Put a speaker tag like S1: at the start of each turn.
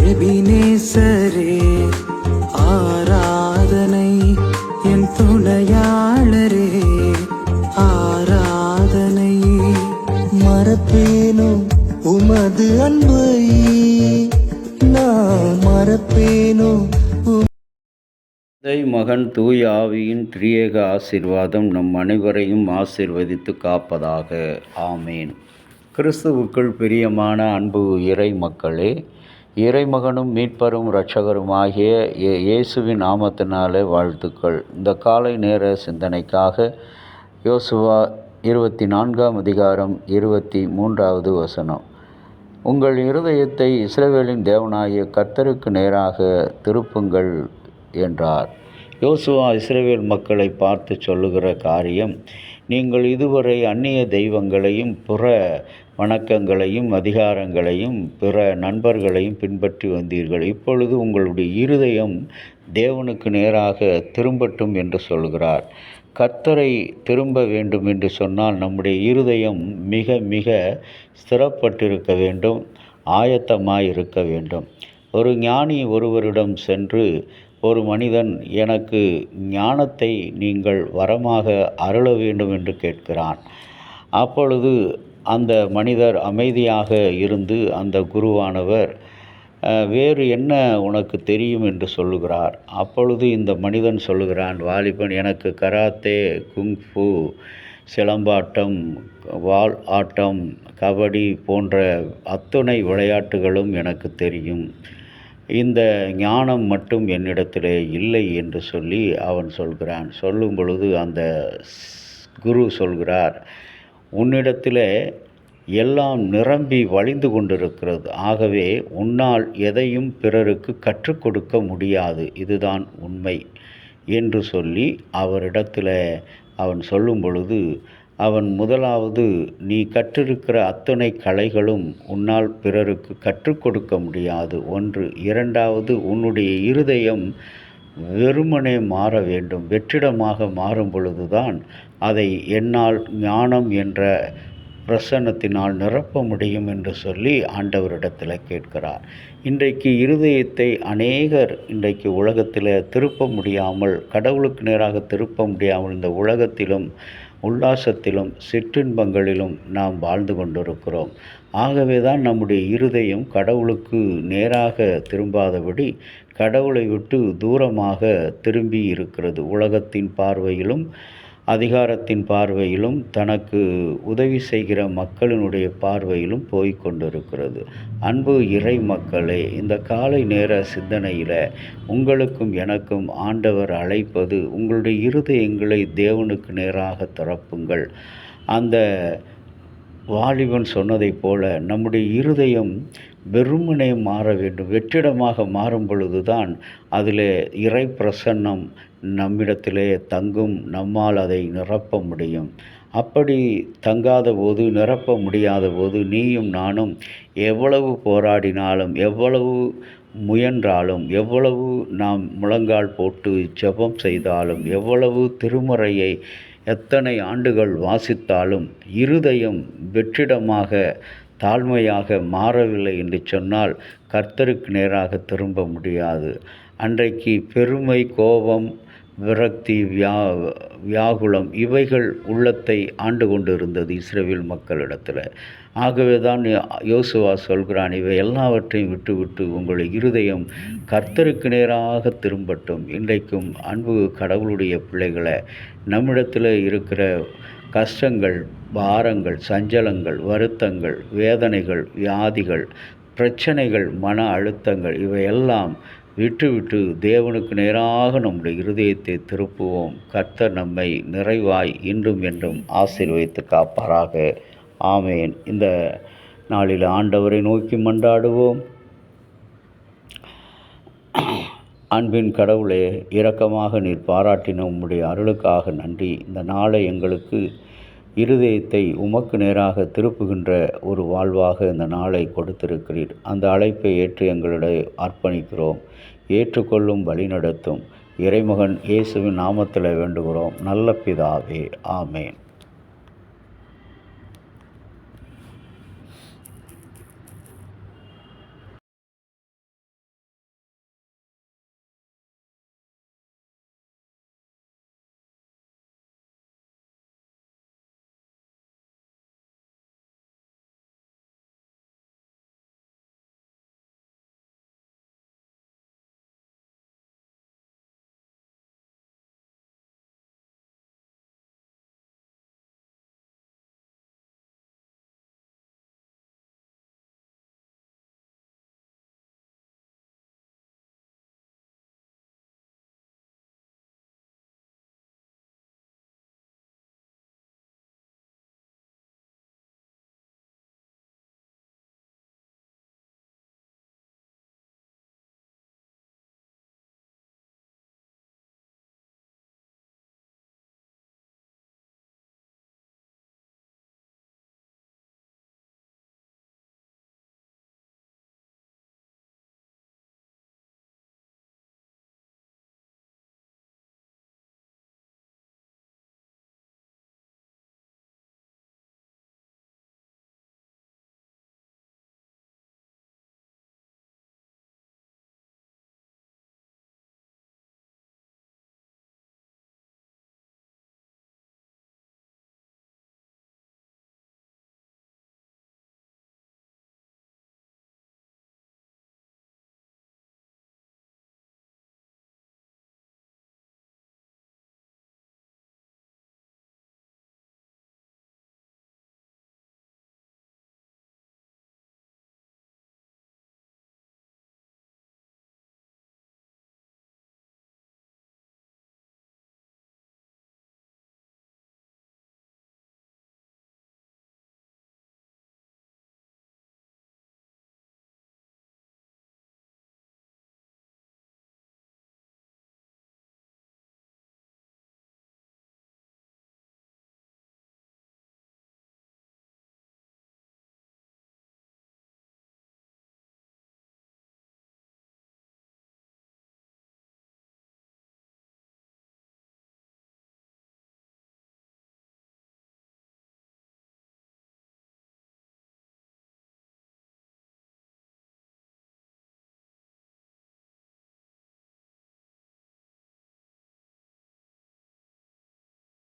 S1: எபினேசரே ஆராதனை, என் துணையாளரே ஆராதனை. மறப்பேனோ உமது அன்பை, நான் மறப்பேனோ.
S2: மகன் தூய ஆவியின் திரியேக ஆசீர்வாதம் நம் அனைவரையும் ஆசீர்வதித்து காப்பதாக. ஆமேன். கிறிஸ்துவுக்குள் பிரியமான அன்பு இறை மக்களே, இறைமகனும் மீட்பரும் இரட்சகருமாகிய இயேசுவின் நாமத்தினாலே வாழ்த்துக்கள். இந்த காலை நேர சிந்தனைக்காக யோசுவா 24ஆம் அதிகாரம் 23வது வசனம். உங்கள் இருதயத்தை இஸ்ரவேலின் தேவனாகிய கர்த்தருக்கு நேராக திருப்புங்கள் என்றார். யோசுவா இஸ்ரவேல் மக்களை பார்த்து சொல்லுகிற காரியம், நீங்கள் இதுவரை அந்நிய தெய்வங்களையும் புற வணக்கங்களையும் அதிகாரங்களையும் பிற நண்பர்களையும் பின்பற்றி வந்தீர்கள். இப்பொழுது உங்களுடைய இருதயம் தேவனுக்கு நேராக திரும்பட்டும் என்று சொல்கிறார். கர்த்தரை திரும்ப வேண்டும் என்று சொன்னால் நம்முடைய இருதயம் மிக மிக ஸ்திரப்பட்டிருக்க வேண்டும், ஆயத்தமாய் இருக்க வேண்டும். ஒரு ஞானி ஒருவரிடம் சென்று, ஒரு மனிதன் எனக்கு ஞானத்தை நீங்கள் வரமாக அருள வேண்டும் என்று கேட்கிறான். அப்பொழுது அந்த மனிதர் அமைதியாக இருந்து அந்த குருவானவர் வேறு என்ன உனக்கு தெரியும் என்று சொல்லுகிறார். அப்பொழுது இந்த மனிதன் சொல்லுகிறான், வாலிபன், எனக்கு கராத்தே, குங்ஃபு, சிலம்பாட்டம், வாள் ஆட்டம், கபடி போன்ற அத்துணை விளையாட்டுகளும் எனக்கு தெரியும். இந்த ஞானம் மட்டும் என்னிடத்திலே இல்லை என்று சொல்லி அவன் சொல்கிறான். சொல்லும் பொழுது அந்த குரு சொல்கிறார், உன்னிடத்திலே எல்லாம் நிரம்பி வழிந்து கொண்டிருக்கிறது. ஆகவே உன்னால் எதையும் பிறருக்கு கற்றுக் கொடுக்க முடியாது. இதுதான் உண்மை என்று சொல்லி அவரிடத்தில் அவன் சொல்லும் பொழுது, அவன் முதலாவது, நீ கற்றிருக்கிற அத்தனை கலைகளும் உன்னால் பிறருக்கு கற்றுக் கொடுக்க முடியாது. ஒன்று. இரண்டாவது, உன்னுடைய இருதயம் வெறுமனே மாற வேண்டும். வெற்றிடமாக மாறும் பொழுதுதான் அதை என்னால் ஞானம் என்ற பிரசன்னத்தினால் நிரப்ப முடியும் என்று சொல்லி ஆண்டவரிடத்தில் கேட்கிறார். இன்றைக்கு இருதயத்தை அநேகர் இன்றைக்கு உலகத்தில் திருப்ப முடியாமல், கடவுளுக்கு நேராக திருப்ப முடியாமல் இந்த உலகத்திலும் உல்லாசத்திலும் சிற்றின்பங்களிலும் நாம் வாழ்ந்து கொண்டிருக்கிறோம். ஆகவே தான் நம்முடைய இருதயம் கடவுளுக்கு நேராக திரும்பாதபடி கடவுளை விட்டு தூரமாக திரும்பி இருக்கிறது. உலகத்தின் பார்வையிலும் அதிகாரத்தின் பார்வையிலும் தனக்கு உதவி செய்கிற மக்களினுடைய பார்வையிலும் போய்கொண்டிருக்கிறது. அன்பு இறை மக்களே, இந்த காலை நேர சிந்தனையில் உங்களுக்கும் எனக்கும் ஆண்டவர் அழைப்பது, உங்களுடைய இருதயங்களை தேவனுக்கு நேராக திறப்புங்கள். அந்த வாலிபன் சொன்னதைப் போல நம்முடைய இருதயம் வெறுமனே மாற வேண்டும். வெற்றிடமாக மாறும் பொழுதுதான் அதில் இறை பிரசன்னம் நம்மிடத்திலே தங்கும், நம்மால் அதை நிரப்ப முடியும். அப்படி தங்காத போது, நிரப்ப முடியாத போது, நீயும் நானும் எவ்வளவு போராடினாலும், எவ்வளவு முயன்றாலும், எவ்வளவு நாம் முழங்கால் போட்டு ஜெபம் செய்தாலும், எவ்வளவு திருமறையை எத்தனை ஆண்டுகள் வாசித்தாலும் இருதயம் வெற்றிடமாக தாழ்மையாக மாறவில்லை என்று சொன்னால் கர்த்தருக்கு நேராக திரும்ப முடியாது. அன்றைக்கு பெருமை, கோபம், விரக்தி, வியாகுலம் இவைகள் உள்ளத்தை ஆண்டு கொண்டு இருந்தது இஸ்ரவேல் மக்களிடத்தில். ஆகவே தான் யோசுவா சொல்கிறான், இவை எல்லாவற்றையும் விட்டுவிட்டு உங்கள் இருதயம் கர்த்தருக்கு நேராக திரும்பட்டும். இன்றைக்கும் அன்பு கடவுளுடைய பிள்ளைகளை, நம்மிடத்தில் இருக்கிற கஷ்டங்கள், பாரங்கள், சஞ்சலங்கள், வருத்தங்கள், வேதனைகள், வியாதிகள், பிரச்சனைகள், மன அழுத்தங்கள் இவையெல்லாம் விட்டுவிட்டு தேவனுக்கு நேராக நம்முடைய இருதயத்தை திருப்புவோம். கர்த்தர் நம்மை நிறைவாய் இன்றும் என்றும் ஆசீர்வதித்து காப்பாராக. ஆமேன். இந்த நாளில் ஆண்டவரை நோக்கி மன்றாடுவோம். அன்பின் கடவுளே, இரக்கமாக நீர் பாராட்டின உம்முடைய அருளுக்காக நன்றி. இந்த நாளை எங்களுக்கு இருதயத்தை உமக்கு நேராக திருப்புகின்ற ஒரு வாழ்வாக இந்த நாளை கொடுத்திருக்கிறீர். அந்த அழைப்பை ஏற்று எங்களிடையே அர்ப்பணிக்கிறோம். ஏற்றுக்கொள்ளும், வழிநடத்தும். இறைமகன் இயேசுவின் நாமத்தில் வேண்டுகிறோம் நல்ல பிதாவே. ஆமேன்.